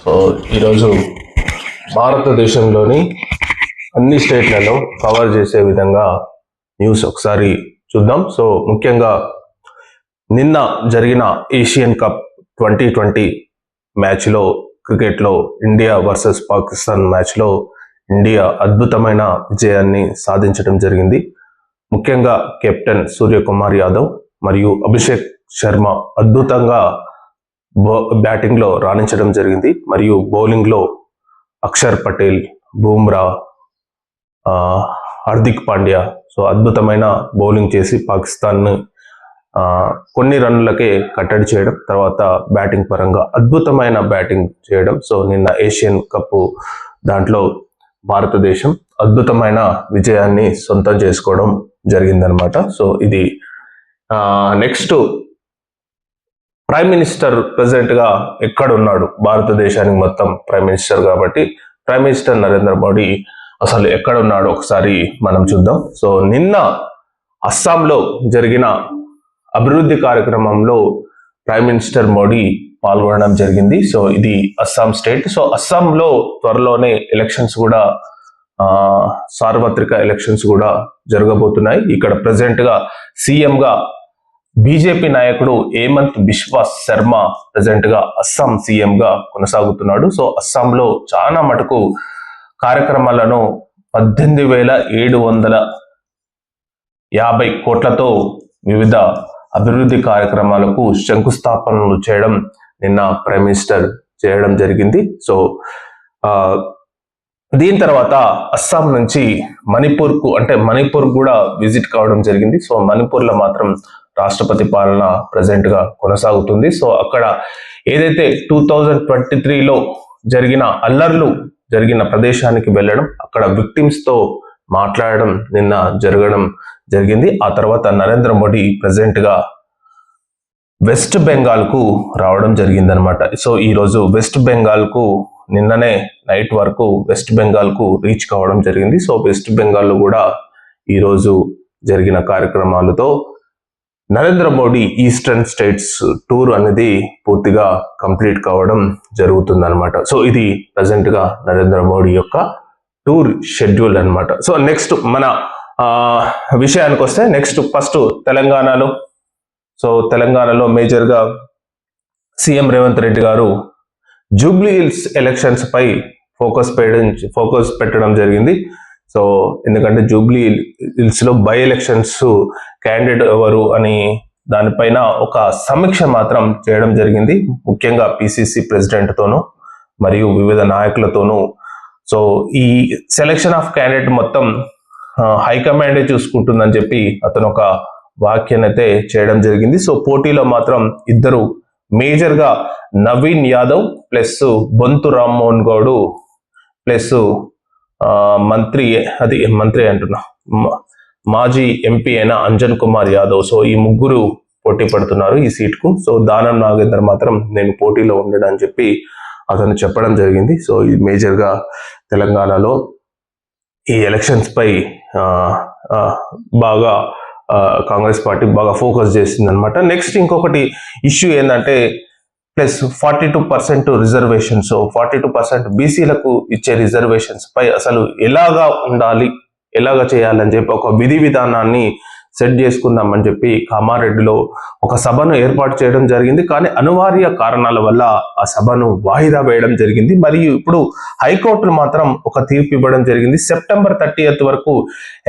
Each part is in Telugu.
సో ఈరోజు భారతదేశంలోని అన్ని స్టేట్లలో కవర్ చేసే విధంగా న్యూస్ ఒకసారి చూద్దాం. సో ముఖ్యంగా నిన్న జరిగిన ఏషియన్ కప్ 2020 మ్యాచ్లో క్రికెట్లో ఇండియా వర్సెస్ పాకిస్తాన్ మ్యాచ్లో ఇండియా అద్భుతమైన విజయాన్ని సాధించడం జరిగింది. ముఖ్యంగా కెప్టెన్ సూర్యకుమార్ యాదవ్ మరియు అభిషేక్ శర్మ అద్భుతంగా బ్యాటింగ్లో రాణించడం జరిగింది. మరియు బౌలింగ్లో అక్షర్ పటేల్, బూమ్రా, హార్దిక్ పాండ్యా సో అద్భుతమైన బౌలింగ్ చేసి పాకిస్తాన్ కొన్ని రన్నులకే కట్టడి చేయడం, తర్వాత బ్యాటింగ్ పరంగా అద్భుతమైన బ్యాటింగ్ చేయడం. సో నిన్న ఏషియన్ కప్ దాంట్లో భారతదేశం అద్భుతమైన విజయాన్ని సొంతం చేసుకోవడం జరిగిందనమాట. సో ఇది నెక్స్ట్ ప్రైమ్ మినిస్టర్ ప్రెసిడెంట్గా ఎక్కడున్నాడు, భారతదేశానికి మొత్తం ప్రైమ్ మినిస్టర్ కాబట్టి ప్రైమ్ మినిస్టర్ నరేంద్ర మోడీ అసలు ఎక్కడున్నాడు ఒకసారి మనం చూద్దాం. సో నిన్న అస్సాంలో జరిగిన అభివృద్ధి కార్యక్రమంలో ప్రైమ్ మినిస్టర్ మోడీ పాల్గొనడం జరిగింది. సో ఇది అస్సాం స్టేట్. సో అస్సాంలో త్వరలోనే ఎలక్షన్స్ కూడా సార్వత్రిక ఎలక్షన్స్ కూడా జరగబోతున్నాయి. ఇక్కడ ప్రెసిడెంట్గా సీఎంగా బీజేపీ నాయకుడు హేమంత్ బిశ్వా శర్మ ప్రెసిడెంట్గా అస్సాం సీఎంగా కొనసాగుతున్నాడు. సో అస్సాంలో చాలా మటుకు కార్యక్రమాలను 18,750 కోట్లతో వివిధ అభివృద్ధి కార్యక్రమాలకు శంకుస్థాపనలు చేయడం నిన్న ప్రైమ్ మినిస్టర్ చేయడం జరిగింది. సో దీని తర్వాత అస్సాం నుంచి మణిపూర్కు మణిపూర్ కూడా విజిట్ కావడం జరిగింది. సో మణిపూర్లో మాత్రం రాష్ట్రపతి పాలన ప్రెజెంట్గా కొనసాగుతుంది. సో అక్కడ ఏదైతే 2023లో జరిగిన అల్లర్లు జరిగిన ప్రదేశానికి వెళ్ళడం, అక్కడ విక్టిమ్స్తో మాట్లాడడం నిన్న జరగడం జరిగింది. ఆ తర్వాత నరేంద్ర మోడీ ప్రెసిడెంట్గా వెస్ట్ బెంగాల్కు రావడం జరిగిందనమాట. సో ఈరోజు వెస్ట్ బెంగాల్కు నిన్ననే నైట్ వరకు వెస్ట్ బెంగాల్కు రీచ్ కావడం జరిగింది. సో వెస్ట్ బెంగాల్లో కూడా ఈరోజు జరిగిన కార్యక్రమాలతో Narendra Modi eastern states tour అనేది పూర్తిగా కంప్లీట్ కావడం జరుగుతుందన్నమాట. సో ఇది ప్రజెంట్గా నరేంద్ర మోడీ యొక్క టూర్ షెడ్యూల్ అన్నమాట. సో నెక్స్ట్ మన విషయానికి వస్తే నెక్స్ట్ ఫస్ట్ తెలంగాణలో. సో తెలంగాణలో మేజర్గా సీఎం రేవంత్ రెడ్డి గారు జూబ్లీ హిల్స్ ఎలక్షన్స్ పై ఫోకస్ పెట్టడం జరిగింది. సో ఎందుకంటే జూబ్లీ హిల్స్ లో బై ఎలక్షన్స్ క్యాండిడేట్ ఎవరు అని దానిపైన ఒక సమీక్ష మాత్రం చేయడం జరిగింది, ముఖ్యంగా పిసిసి ప్రెసిడెంట్ తోనూ మరియు వివిధ నాయకులతోనూ. సో ఈ సెలెక్షన్ ఆఫ్ క్యాండిడేట్ మొత్తం హైకమాండే చూసుకుంటుందని చెప్పి అతను ఒక వ్యాఖ్యానం అయితే చేయడం జరిగింది. సో పోటీలో మాత్రం ఇద్దరు మేజర్గా నవీన్ యాదవ్ ప్లస్ బొంతు రామ్మోహన్ గౌడ్ ప్లస్ మాజీ ఎంపీ అయిన అంజన్ కుమార్ యాదవ్. సో ఈ ముగ్గురు పోటీ పడుతున్నారు ఈ సీట్కు. సో దానం నాగేందర్ మాత్రం నేను పోటీలో ఉండడని చెప్పి అతను చెప్పడం జరిగింది. సో ఇది మేజర్గా తెలంగాణలో ఈ ఎలక్షన్స్ పై బాగా కాంగ్రెస్ పార్టీ బాగా ఫోకస్ చేసింది అనమాట. నెక్స్ట్ ఇంకొకటి ఇష్యూ ఏంటంటే ప్లస్ 42% రిజర్వేషన్స్, 42% బీసీలకు ఇచ్చే రిజర్వేషన్స్ పై అసలు ఎలాగా చేయాలని చెప్పి ఒక విధి విధానాన్ని సెట్ చేసుకుందామని చెప్పి కామారెడ్డిలో ఒక సభను ఏర్పాటు చేయడం జరిగింది. కానీ అనివార్య కారణాల వల్ల ఆ సభను వాయిదా వేయడం జరిగింది. మరియు ఇప్పుడు హైకోర్టు మాత్రం ఒక తీర్పు ఇవ్వడం జరిగింది. సెప్టెంబర్ 30 వరకు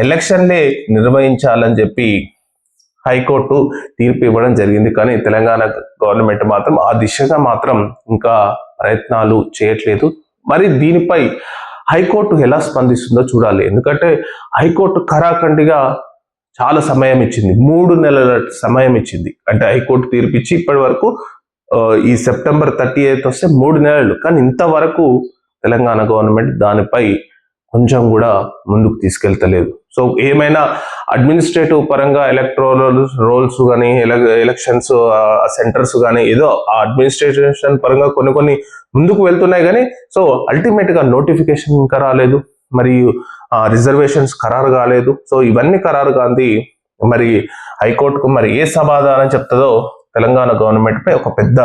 ఎలక్షన్లే నిర్వహించాలని చెప్పి హైకోర్టు తీర్పు ఇవ్వడం జరిగింది. కానీ తెలంగాణ గవర్నమెంట్ మాత్రం ఆ దిశగా మాత్రం ఇంకా ప్రయత్నాలు చేయట్లేదు. మరి దీనిపై హైకోర్టు ఎలా స్పందిస్తుందో చూడాలి. ఎందుకంటే హైకోర్టు ఖరాఖండిగా చాలా సమయం ఇచ్చింది, 3 నెలల సమయం ఇచ్చింది. అంటే హైకోర్టు తీర్పు ఇచ్చి ఇప్పటి వరకు ఈ సెప్టెంబర్ 30 వస్తే 3 నెలలు. కానీ ఇంతవరకు తెలంగాణ గవర్నమెంట్ దానిపై కొంచెం కూడా ముందుకు తీసుకెళ్తలేదు. సో ఏమైనా అడ్మినిస్ట్రేటివ్ పరంగా ఎలక్ట్రల్ రోల్స్ కానీ ఎలక్షన్స్ సెంటర్స్ కానీ ఏదో ఆ అడ్మినిస్ట్రేషన్ పరంగా కొన్ని ముందుకు వెళ్తున్నాయి. కానీ సో అల్టిమేట్ గా నోటిఫికేషన్ ఇంకా రాలేదు, మరియు రిజర్వేషన్స్ ఖరారు కాలేదు. సో ఇవన్నీ ఖరారు కాంది. మరి హైకోర్టుకు మరి ఏ సమాధానం చెప్తుందో తెలంగాణ గవర్నమెంట్ పై ఒక పెద్ద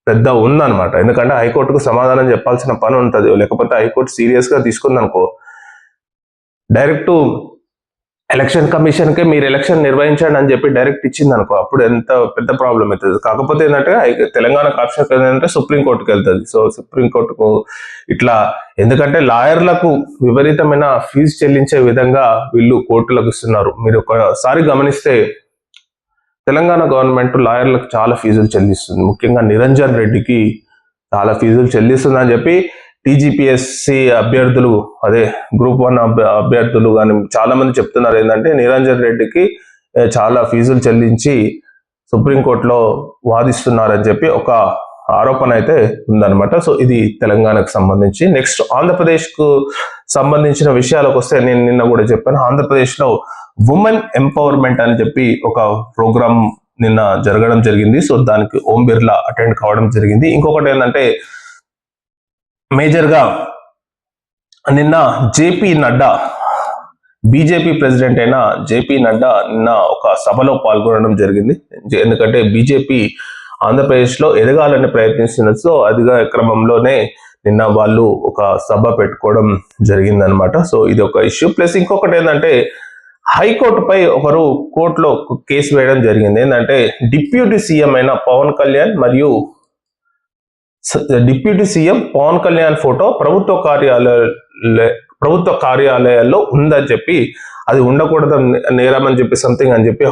పెద్ద ఉందన్నమాట. ఎందుకంటే హైకోర్టుకు సమాధానం చెప్పాల్సిన పని ఉంటుంది. లేకపోతే హైకోర్టు సీరియస్ గా తీసుకుందనుకో, డైరెక్ట్ ఎలక్షన్ కమిషన్కే మీరు ఎలక్షన్ నిర్వహించండి అని చెప్పి డైరెక్ట్ ఇచ్చింది అనుకో, అప్పుడు ఎంత పెద్ద ప్రాబ్లం అవుతుంది. కాకపోతే ఏంటంటే తెలంగాణకు ఆప్షన్ ఏంటంటే సుప్రీంకోర్టుకు వెళ్తుంది. సో సుప్రీంకోర్టుకు ఇట్లా, ఎందుకంటే లాయర్లకు విపరీతమైన ఫీజు చెల్లించే విధంగా వీళ్ళు కోర్టులకు ఇస్తున్నారు. మీరు ఒకసారి గమనిస్తే తెలంగాణ గవర్నమెంట్ లాయర్లకు చాలా ఫీజులు చెల్లిస్తుంది. ముఖ్యంగా నిరంజన్ రెడ్డికి చాలా ఫీజులు చెల్లిస్తుంది అని చెప్పి టీజీపీఎస్సీ అభ్యర్థులు, అదే గ్రూప్ 1 అభ్యర్థులు కానీ చాలా మంది చెప్తున్నారు. ఏంటంటే నిరంజన్ రెడ్డికి చాలా ఫీజులు చెల్లించి సుప్రీంకోర్టులో వాదిస్తున్నారని చెప్పి ఒక ఆరోపణ అయితే ఉందన్నమాట. సో ఇది తెలంగాణకు సంబంధించి. నెక్స్ట్ ఆంధ్రప్రదేశ్ కు సంబంధించిన విషయాలకు వస్తే, నేను నిన్న కూడా చెప్పాను, ఆంధ్రప్రదేశ్ లో ఉమెన్ ఎంపవర్మెంట్ అని చెప్పి ఒక ప్రోగ్రామ్ నిన్న జరగడం జరిగింది. సో దానికి ఓం బిర్లా అటెండ్ కావడం జరిగింది. ఇంకొకటి ఏంటంటే మేజర్ గా నిన్న జేపీ నడ్డా, బీజేపీ ప్రెసిడెంట్ అయిన జేపీ నడ్డా నిన్న ఒక సభలో పాల్గొనడం జరిగింది. ఎందుకంటే బీజేపీ ఆంధ్రప్రదేశ్ లో ఎదగాలని ప్రయత్నిస్తున్నారు. సో అదిగా క్రమంలోనే నిన్న వాళ్ళు ఒక సభ పెట్టుకోవడం జరిగిందనమాట. సో ఇది ఒక ఇష్యూ. ప్లస్ ఇంకొకటి ఏంటంటే హైకోర్టుపై ఒకరు కోర్టులో కేసు వేయడం జరిగింది. ఏంటంటే డిప్యూటీ సీఎం అయిన పవన్ కళ్యాణ్ మరియు deputy CM Pawan Kalyan photo ప్రభుత్వ కార్యాలయాల్లో ఉందని చెప్పి, అది ఉండకూడదు నేరం అని చెప్పి సంథింగ్ అని చెప్పి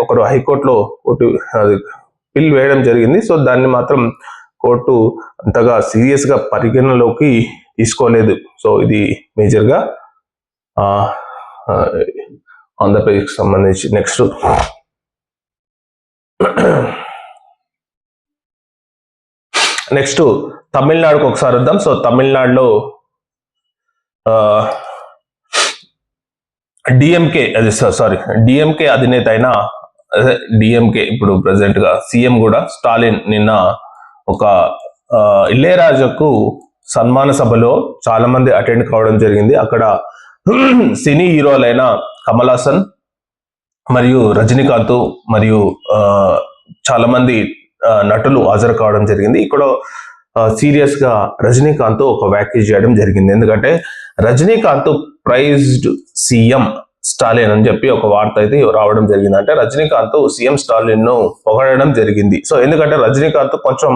ఒకరు హైకోర్టులో పిల్ వేయడం జరిగింది. సో దాన్ని మాత్రం కోర్టు అంతగా సీరియస్ గా పరిగణలోకి తీసుకోలేదు. సో ఇది మేజర్ గా ఆంధ్రప్రదేశ్ కి సంబంధించి. నెక్స్ట్ తమిళనాడుకు ఒకసారి వద్దాం. సో తమిళనాడులో డిఎంకే అధినేత అయిన డిఎంకే ఇప్పుడు ప్రెసిడెంట్ గా సీఎం కూడా స్టాలిన్ నిన్న ఒక ఇళయరాజాకు సన్మాన సభలో చాలా మంది అటెండ్ కావడం జరిగింది. అక్కడ సినీ హీరోలైన కమల్ హాసన్ మరియు రజనీకాంత్ మరియు చాలా మంది నటులు హాజరు కావడం జరిగింది. ఇక్కడ సీరియస్ గా రజనీకాంత్ ఒక వ్యాఖ్య చేయడం జరిగింది. ఎందుకంటే రజనీకాంత్ ప్రైజ్డ్ సీఎం స్టాలిన్ అని చెప్పి ఒక వార్త అయితే రావడం జరిగింది. అంటే రజనీకాంత్ సీఎం స్టాలిన్ ను పొగడడం జరిగింది. సో ఎందుకంటే రజనీకాంత్ కొంచెం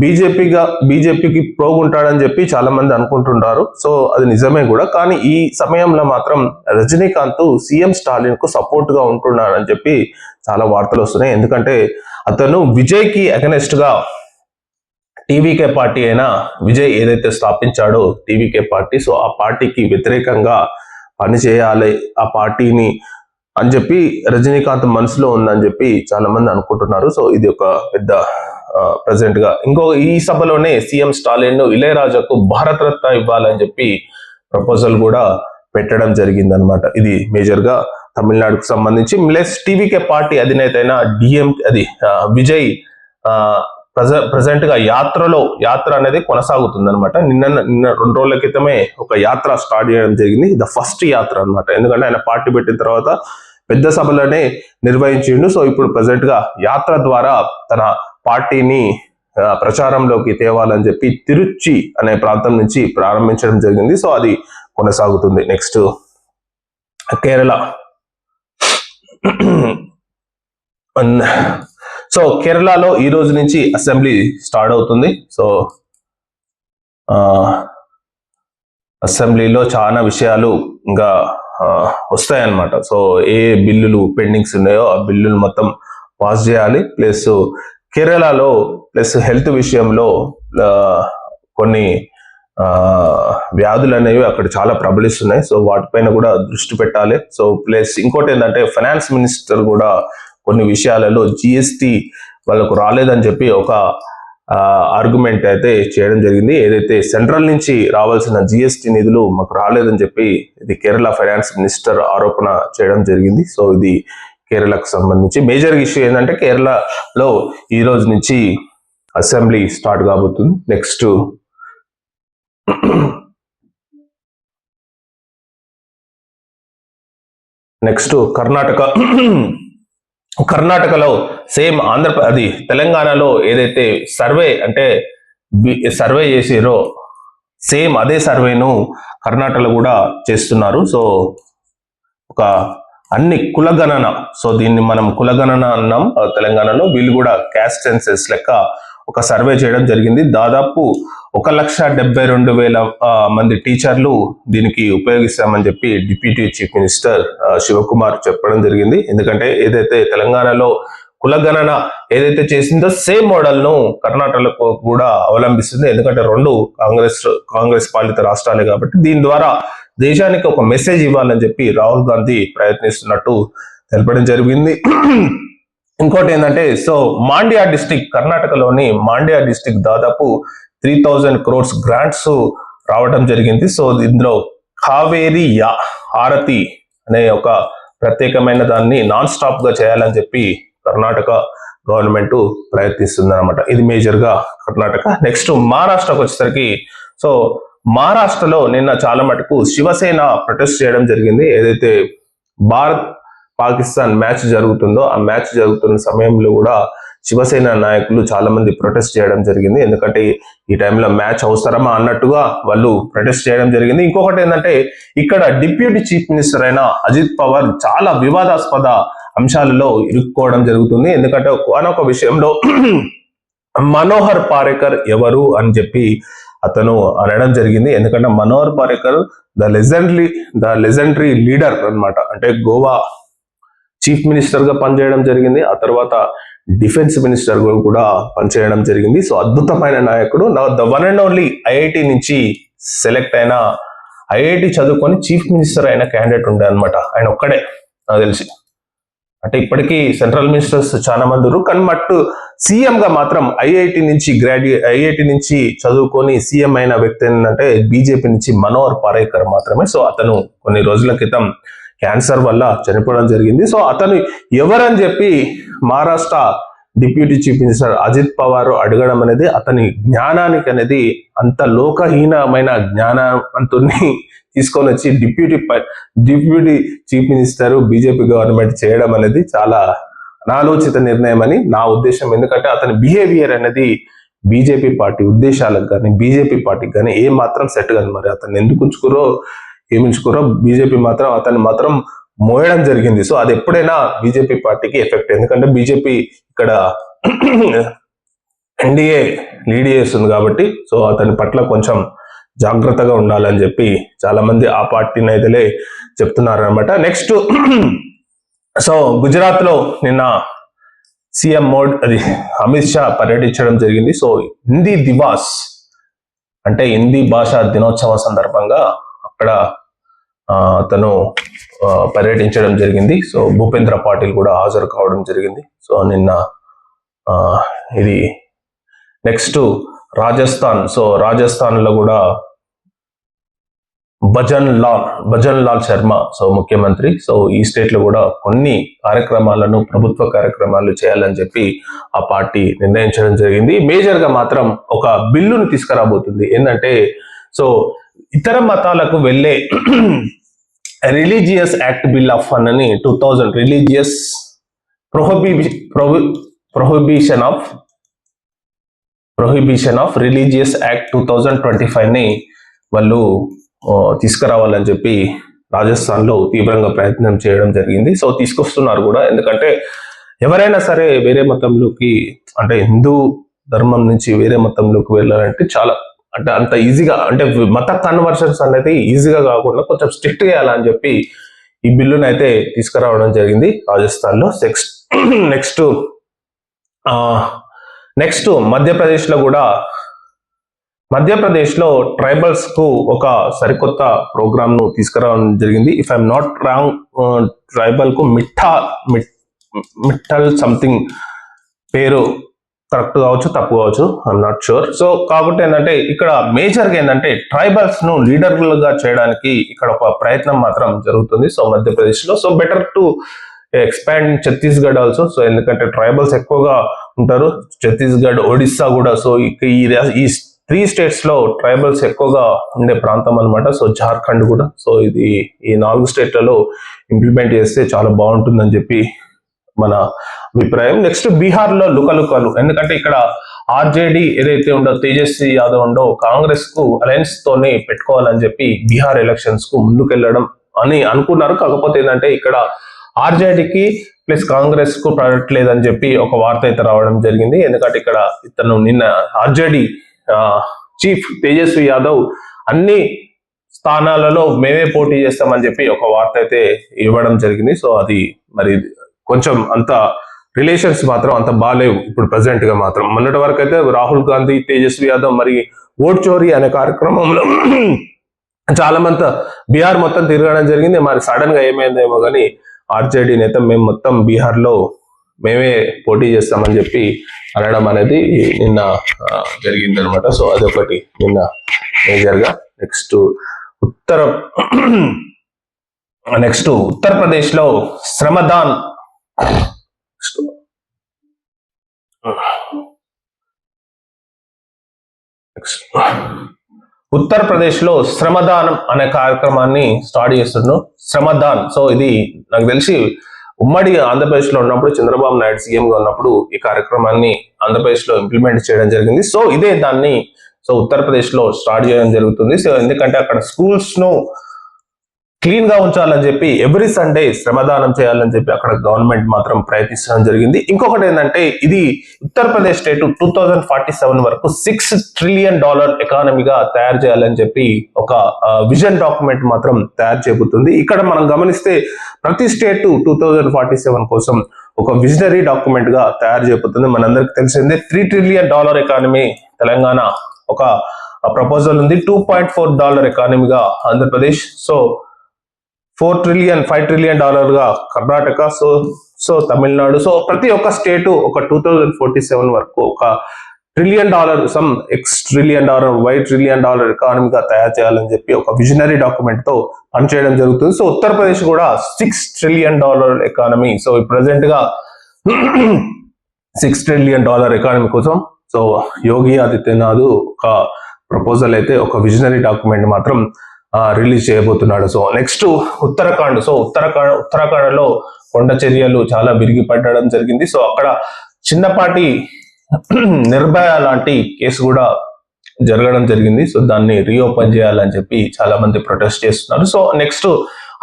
బీజేపీకి ప్రోగుంటాడని చెప్పి చాలా మంది అనుకుంటుంటారు. సో అది నిజమే కూడా. కానీ ఈ సమయంలో మాత్రం రజనీకాంత్ సీఎం స్టాలిన్ కు సపోర్ట్ గా ఉంటున్నాడని చెప్పి చాలా వార్తలు వస్తున్నాయి. ఎందుకంటే అతను విజయ్ కి అగెనెస్ట్ గా టీవీకే పార్టీ అయినా విజయ్ ఏదైతే స్థాపించాడో టీవీకే పార్టీ, సో ఆ పార్టీకి వ్యతిరేకంగా పనిచేయాలి ఆ పార్టీని అని చెప్పి రజనీకాంత్ మనసులో ఉందని చెప్పి చాలా మంది అనుకుంటున్నారు. సో ఇది ఒక పెద్ద ప్రెసిడెంట్ గా ఈ సభలోనే సీఎం స్టాలిన్ ను ఇళయరాజాకు భారతరత్న ఇవ్వాలని చెప్పి ప్రపోజల్ కూడా పెట్టడం జరిగింది అనమాట. ఇది మేజర్ గా తమిళనాడుకు సంబంధించి. ప్లస్ టీవీకే పార్టీ అధినేత అయిన విజయ్ ప్రజెంట్ గా యాత్ర అనేది కొనసాగుతుంది అనమాట. నిన్న 2 రోజుల క్రితమే ఒక యాత్ర స్టార్ట్ చేయడం జరిగింది. ద ఫస్ట్ యాత్ర అనమాట. ఎందుకంటే ఆయన పార్టీ పెట్టిన తర్వాత పెద్ద సభలోనే నిర్వహించిండు. సో ఇప్పుడు ప్రజెంట్ గా యాత్ర ద్వారా తన పార్టీని ప్రచారంలోకి తేవాలని చెప్పి తిరుచి అనే ప్రాంతం నుంచి ప్రారంభించడం జరిగింది. సో అది కొనసాగుతుంది. నెక్స్ట్ కేరళ. సో కేరళలో ఈ రోజు నుంచి అసెంబ్లీ స్టార్ట్ అవుతుంది. సో అసెంబ్లీలో చాలా విషయాలు ఇంకా వస్తాయన్నమాట. సో ఏ బిల్లులు పెండింగ్స్ ఉన్నాయో ఆ బిల్లులు మొత్తం పాస్ చేయాలి. ప్లస్ కేరళలో హెల్త్ విషయంలో కొన్ని వ్యాధులు అనేవి అక్కడ చాలా ప్రబలిస్తున్నాయి. సో వాటిపైన కూడా దృష్టి పెట్టాలి. సో ప్లస్ ఇంకోటి ఏంటంటే ఫైనాన్స్ మినిస్టర్ కూడా కొన్ని విషయాలలో జిఎస్టి వాళ్ళకు రాలేదని చెప్పి ఒక ఆర్గ్యుమెంట్ అయితే చేయడం జరిగింది. ఏదైతే సెంట్రల్ నుంచి రావాల్సిన జిఎస్టి నిధులు మాకు రాలేదని చెప్పి ఇది కేరళ ఫైనాన్స్ మినిస్టర్ ఆరోపణ చేయడం జరిగింది. సో ఇది కేరళకు సంబంధించి మేజర్ ఇష్యూ ఏంటంటే కేరళలో ఈ రోజు నుంచి అసెంబ్లీ స్టార్ట్ కాబోతుంది. నెక్స్ట్ కర్ణాటకలో సేమ్ అది తెలంగాణలో ఏదైతే సర్వే చేసిరో సేమ్ అదే సర్వేను కర్ణాటకలో కూడా చేస్తున్నారు. సో ఒక అన్ని కులగణన, సో దీన్ని మనం కులగణన అన్నాం తెలంగాణలో, వీళ్ళు కూడా క్యాస్ట్ సెన్సెస్ లెక్క ఒక సర్వే చేయడం జరిగింది. దాదాపు 1,72,000 మంది టీచర్లు దీనికి ఉపయోగిస్తామని చెప్పి డిప్యూటీ చీఫ్ మినిస్టర్ శివకుమార్ చెప్పడం జరిగింది. ఎందుకంటే ఏదైతే తెలంగాణలో కులగణన ఏదైతే చేసిందో సేమ్ మోడల్ ను కర్ణాటకలో కూడా అవలంబిస్తుంది. ఎందుకంటే రెండు కాంగ్రెస్ పాలిత రాష్ట్రాలే కాబట్టి దీని ద్వారా దేశానికి ఒక మెసేజ్ ఇవ్వాలని చెప్పి రాహుల్ గాంధీ ప్రయత్నిస్తున్నట్టు తెలపడం జరిగింది. ఇంకోటి ఏంటంటే, సో మాండ్యా డిస్టిక్, కర్ణాటకలోని మాండ్యా డిస్టిక్ దాదాపు 3,000 crores గ్రాంట్స్ రావడం జరిగింది. సో ఇందులో కావేరి హారతి అనే ఒక ప్రత్యేకమైన దాన్ని నాన్ స్టాప్ గా చేయాలని చెప్పి కర్ణాటక గవర్నమెంట్ ప్రయత్నిస్తుంది అనమాట. ఇది మేజర్ గా కర్ణాటక. నెక్స్ట్ మహారాష్ట్రకు వచ్చేసరికి, సో మహారాష్ట్రలో నిన్న చాలా మటుకు శివసేన ప్రొటెస్ట్ చేయడం జరిగింది. ఏదైతే భారత్ పాకిస్తాన్ మ్యాచ్ జరుగుతుందో ఆ మ్యాచ్ జరుగుతున్న సమయంలో కూడా శివసేన నాయకులు చాలా మంది ప్రొటెస్ట్ చేయడం జరిగింది. ఎందుకంటే ఈ టైంలో మ్యాచ్ అవసరమా అన్నట్టుగా వాళ్ళు ప్రొటెస్ట్ చేయడం జరిగింది. ఇంకొకటి ఏంటంటే, ఇక్కడ డిప్యూటీ చీఫ్ మినిస్టర్ అయిన అజిత్ పవార్ చాలా వివాదాస్పద అంశాలలో ఇరుక్కోవడం జరుగుతుంది. ఎందుకంటే ఒక విషయంలో మనోహర్ పారేకర్ ఎవరు అని చెప్పి అతను అనడం జరిగింది. ఎందుకంటే మనోహర్ పారేకర్ ద లెజెండరీ లీడర్ అన్నమాట. అంటే గోవా చీఫ్ మినిస్టర్ గా పనిచేయడం జరిగింది. ఆ తర్వాత డిఫెన్స్ మినిస్టర్ గా కూడా పనిచేయడం జరిగింది. సో అద్భుతమైన నాయకుడు. The one and only IIT నుంచి సెలెక్ట్ అయిన, ఐఐటి చదువుకొని చీఫ్ మినిస్టర్ అయిన క్యాండిడేట్ ఉండే అనమాట. ఆయన ఒక్కడే నాకు తెలిసి. అంటే ఇప్పటికీ సెంట్రల్ మినిస్టర్స్ చాలా మంది ఉన్నారు, కానీ మట్టు సీఎం గా మాత్రం ఐఐటి నుంచి చదువుకొని సీఎం అయిన వ్యక్తి ఏంటంటే బీజేపీ నుంచి మనోహర్ పారేకర్ మాత్రమే. సో అతను కొన్ని రోజుల క్రితం క్యాన్సర్ వల్ల చనిపోవడం జరిగింది. సో అతను ఎవరని చెప్పి Maharashtra deputy chief minister Ajit Pawar అడగడం అనేది అతని జ్ఞానానికి అనేది అంత లోకహీనమైన జ్ఞానవంతుని తీసుకొని వచ్చి deputy chief minister BJP government చేయడం అనేది చాలా అనాలోచిత నిర్ణయం అని నా ఉద్దేశం. ఎందుకంటే అతని బిహేవియర్ అనేది బీజేపీ పార్టీ ఉద్దేశాలకు కానీ బీజేపీ పార్టీకి కానీ ఏం మాత్రం సెట్ కాదు. మరి అతను ఎందుకు ఏమించుకోరో బీజేపీ మాత్రం అతన్ని మాత్రం మోయడం జరిగింది. సో అది ఎప్పుడైనా బీజేపీ పార్టీకి ఎఫెక్ట్. ఎందుకంటే బీజేపీ ఇక్కడ ఎన్డీఏ లీడ్ చేస్తుంది కాబట్టి సో అతని పట్ల కొంచెం జాగ్రత్తగా ఉండాలని చెప్పి చాలా మంది ఆ పార్టీ నేతలే చెప్తున్నారు అనమాట. నెక్స్ట్, సో గుజరాత్ లో నిన్న సీఎం అమిత్ షా పర్యటించడం జరిగింది. సో హిందీ దివాస్ అంటే హిందీ భాషా దినోత్సవం సందర్భంగా అక్కడ అతను పర్యటించడం జరిగింది. సో భూపేంద్ర పాటిల్ కూడా హాజరు కావడం జరిగింది. సో నిన్న ఇది నెక్స్ట్ రాజస్థాన్. సో రాజస్థాన్ లో కూడా భజన్ లాల్ శర్మ సో ముఖ్యమంత్రి. సో ఈ స్టేట్ లో కూడా కొన్ని ప్రభుత్వ కార్యక్రమాలు చేయాలని చెప్పి ఆ పార్టీ నిర్ణయించడం జరిగింది. మేజర్ గా మాత్రం ఒక బిల్లును తీసుకురాబోతుంది. ఏంటంటే, సో ఇతర మతాలకు వెళ్ళే రిలీజియస్ యాక్ట్ బిల్ ఆఫ్ అని 2000 religious prohibition of religious act 2025 ని వాళ్ళు తీసుకురావాలని చెప్పి రాజస్థాన్ లో తీవ్రంగా ప్రయత్నం చేయడం జరిగింది. సో తీసుకొస్తున్నారు కూడా. ఎందుకంటే ఎవరైనా సరే వేరే మతంలోకి, అంటే హిందూ ధర్మం నుంచి వేరే మతంలోకి వెళ్ళాలంటే చాలా, అంటే అంత ఈజీగా, అంటే మత కన్వర్షన్స్ అనేది ఈజీగా కాకుండా కొంచెం స్ట్రిక్ట్ చేయాలని చెప్పి ఈ బిల్లును అయితే తీసుకురావడం జరిగింది రాజస్థాన్ లో. నెక్స్ట్ మధ్యప్రదేశ్ లో ట్రైబల్స్ కు ఒక సరికొత్త ప్రోగ్రామ్ ను తీసుకురావడం జరిగింది. If I'm not wrong, tribal కు మిట్టల్ సంథింగ్ పేరు కరెక్ట్ కావచ్చు, తప్పు కావచ్చు, ఐఎమ్ నాట్ షూర్. సో కాబట్టి ఏంటంటే ఇక్కడ మేజర్ గా ఏంటంటే ట్రైబల్స్ ను లీడర్లుగా చేయడానికి ఇక్కడ ఒక ప్రయత్నం మాత్రం జరుగుతుంది. సో మధ్యప్రదేశ్ లో. So better to expand Chhattisgarh also. So ఎందుకంటే ట్రైబల్స్ ఎక్కువగా ఉంటారు, ఛత్తీస్గఢ్, ఒడిస్సా కూడా. సో ఈ 3 స్టేట్స్ లో ట్రైబల్స్ ఎక్కువగా ఉండే ప్రాంతం అనమాట. సో జార్ఖండ్ కూడా. సో ఈ 4 స్టేట్లలో ఇంప్లిమెంట్ చేస్తే చాలా బాగుంటుందని చెప్పి మన అభిప్రాయం. నెక్స్ట్ బీహార్ లో లుకలుకలు, ఎందుకంటే ఇక్కడ ఆర్జేడీ ఏదైతే ఉందో తేజస్వి యాదవ్ ఉండో కాంగ్రెస్ కు అలయన్స్ తోనే పెట్టుకోవాలని చెప్పి బీహార్ ఎలక్షన్స్ కు ముందుకెళ్లడం అని అనుకున్నారు. కాకపోతే ఏంటంటే ఇక్కడ ఆర్జేడీకి ప్లస్ కాంగ్రెస్ కు పడట్లేదని చెప్పి ఒక వార్త అయితే రావడం జరిగింది. ఎందుకంటే ఇక్కడ ఇతను నిన్న ఆర్జేడీ చీఫ్ తేజస్వి యాదవ్ అన్ని స్థానాలలో మేమే పోటీ చేస్తామని చెప్పి ఒక వార్త అయితే ఇవ్వడం జరిగింది. సో అది మరి కొంచెం అంత రిలేషన్స్ మాత్రం అంత బాగాలేవు ఇప్పుడు ప్రజెంట్ గా మాత్రం. మొన్నటి వరకు అయితే రాహుల్ గాంధీ, తేజస్వి యాదవ్ మరి ఓట్ చోరీ అనే కార్యక్రమంలో చాలా మంది బీహార్ మొత్తం తిరగడం జరిగింది. మరి సడన్ గా ఏమైందేమో కానీ ఆర్జేడీ నేత మేము మొత్తం బీహార్ లో మేమే పోటీ చేస్తామని చెప్పి అనడం అనేది నిన్న జరిగింది అనమాట. సో అదొకటి నిన్న మేజర్ గా. నెక్స్ట్ ఉత్తరప్రదేశ్ లో శ్రమదాన్ ఉత్తరప్రదేశ్ లో శ్రమదానం అనే కార్యక్రమాన్ని స్టార్ట్ చేస్తున్నాం. శ్రమదాన్, సో ఇది నాకు తెలిసి ఉమ్మడి ఆంధ్రప్రదేశ్ లో ఉన్నప్పుడు చంద్రబాబు నాయుడు సీఎం గా ఉన్నప్పుడు ఈ కార్యక్రమాన్ని ఆంధ్రప్రదేశ్ లో ఇంప్లిమెంట్ చేయడం జరిగింది. సో ఇదే దాన్ని ఉత్తరప్రదేశ్ లో స్టార్ట్ చేయడం జరుగుతుంది. సో ఎందుకంటే అక్కడ స్కూల్స్ ను క్లీన్ గా ఉంచాలని చెప్పి ఎవ్రీ సండే శ్రమదానం చేయాలని చెప్పి అక్కడ గవర్నమెంట్ మాత్రం ప్రయత్నించడం జరిగింది. ఇంకొకటి ఏంటంటే ఇది ఉత్తరప్రదేశ్ స్టేట్ 2047 వరకు $6 ట్రిలియన్ ఎకానమీగా తయారు చేయాలని చెప్పి ఒక విజన్ డాక్యుమెంట్ మాత్రం తయారు చేయబోతుంది. ఇక్కడ మనం గమనిస్తే ప్రతి స్టేట్ 2047 కోసం ఒక విజనరీ డాక్యుమెంట్ గా తయారు చేయబోతుంది. మనందరికి తెలిసిందే $3 ట్రిలియన్ ఎకానమీ తెలంగాణ ఒక ప్రపోజల్ ఉంది. $2.4 ఎకానమీగా ఆంధ్రప్రదేశ్, సో $5 ట్రిలియన్ గా కర్ణాటక, సో తమిళనాడు. సో ప్రతి ఒక్క స్టేట్ ఒక 2047 వరకు ఒక $1 trillion $X trillion $Y trillion ఎకానమీగా తయారు చేయాలని చెప్పి ఒక విజనరీ డాక్యుమెంట్ తో పనిచేయడం జరుగుతుంది. సో ఉత్తరప్రదేశ్ కూడా $6 ట్రిలియన్ ఎకానమీ, సో ప్రెసెంట్ గా $6 ట్రిలియన్ ఎకానమీ కోసం సో యోగి ఆదిత్యనాథ్ ఒక ప్రపోజల్ అయితే ఒక విజనరీ డాక్యుమెంట్ మాత్రం రిలీజ్ చేయబోతున్నాడు. So next Uttarakhand. So Uttarakhand లో కొండ చర్యలు చాలా విరిగి పడడం జరిగింది. సో అక్కడ చిన్నపాటి నిర్భయ లాంటి కేసు కూడా జరగడం జరిగింది. సో దాన్ని రీఓపెన్ చేయాలని చెప్పి చాలా మంది ప్రొటెస్ట్ చేస్తున్నారు. సో నెక్స్ట్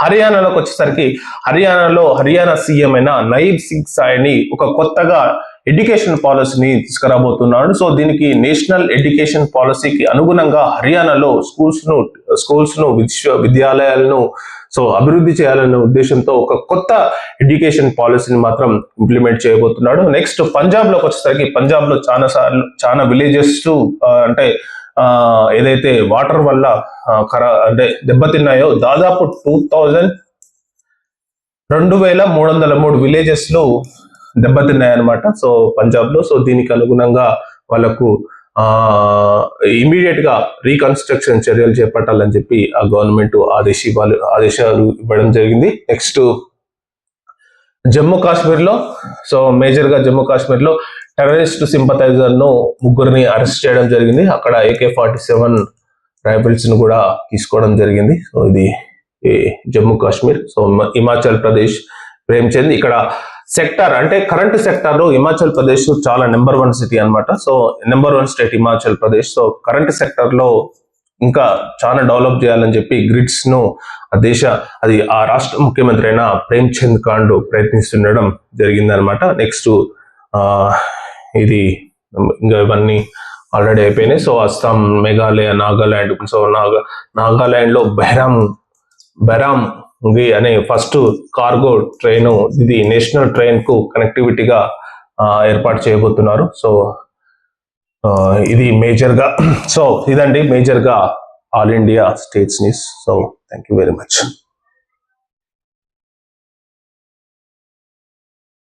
హర్యానాలోకి వచ్చేసరికి హర్యానా సీఎం అయిన నయీబ్ సింగ్ సాయిని ఒక కొత్తగా ఎడ్యుకేషన్ పాలసీని తీసుకురాబోతున్నాడు. సో దీనికి నేషనల్ ఎడ్యుకేషన్ పాలసీకి అనుగుణంగా హర్యానాలో స్కూల్స్ ను విద్యాలయాలను సో అభివృద్ధి చేయాలనే ఉద్దేశంతో ఒక కొత్త ఎడ్యుకేషన్ పాలసీని మాత్రం ఇంప్లిమెంట్ చేయబోతున్నాడు. నెక్స్ట్ పంజాబ్ లోకి వచ్చేసరికి పంజాబ్ లో చాలా విలేజెస్ అంటే ఏదైతే వాటర్ వల్ల అంటే దెబ్బతిన్నాయో దాదాపు 2303 విలేజెస్ లో దెబ్బతిన్నాయన్నమాట. సో పంజాబ్ లో. సో దీనికి అనుగుణంగా వాళ్ళకు ఇమీడియట్ గా రీకన్స్ట్రక్షన్ చర్యలు చేపట్టాలని చెప్పి ఆ గవర్నమెంట్ ఆదేశాలు ఇవ్వడం జరిగింది. నెక్స్ట్ జమ్మూ కాశ్మీర్ లో, సో మేజర్ గా జమ్మూ కాశ్మీర్ లో టెర్రరిస్ట్ సింపథైజర్ ను 3 అరెస్ట్ చేయడం జరిగింది. అక్కడ AK-47 రైఫిల్స్ ను కూడా తీసుకోవడం జరిగింది. సో ఇది జమ్మూ కాశ్మీర్. సో హిమాచల్ ప్రదేశ్ ప్రేమ్చంద్, ఇక్కడ సెక్టార్ అంటే కరెంట్ సెక్టార్ లో హిమాచల్ ప్రదేశ్ చాలా నెంబర్ 1 సిటీ అన్నమాట. So number 1 state Himachal Pradesh. So current sector లో ఇంకా చాలా డెవలప్ చేయాలని చెప్పి గ్రిడ్స్ ను ఆ రాష్ట్ర ముఖ్యమంత్రి అయిన ప్రేమ్చంద్ కాండ్ ప్రయత్నిస్తుండడం జరిగిందనమాట. నెక్స్ట్ ఇది ఇంకా ఇవన్నీ ఆల్రెడీ అయిపోయినాయి. సో అస్సాం, మేఘాలయ, నాగాలాండ్. సో నాగాలాండ్ లో బెరామ్ అనే ఫస్ట్ కార్గో ట్రైన్, ఇది నేషనల్ ట్రైన్ కు కనెక్టివిటీగా ఏర్పాటు చేయబోతున్నారు. సో ఇది మేజర్ గా. సో ఇదండి మేజర్ గా all India states news. So thank you very much.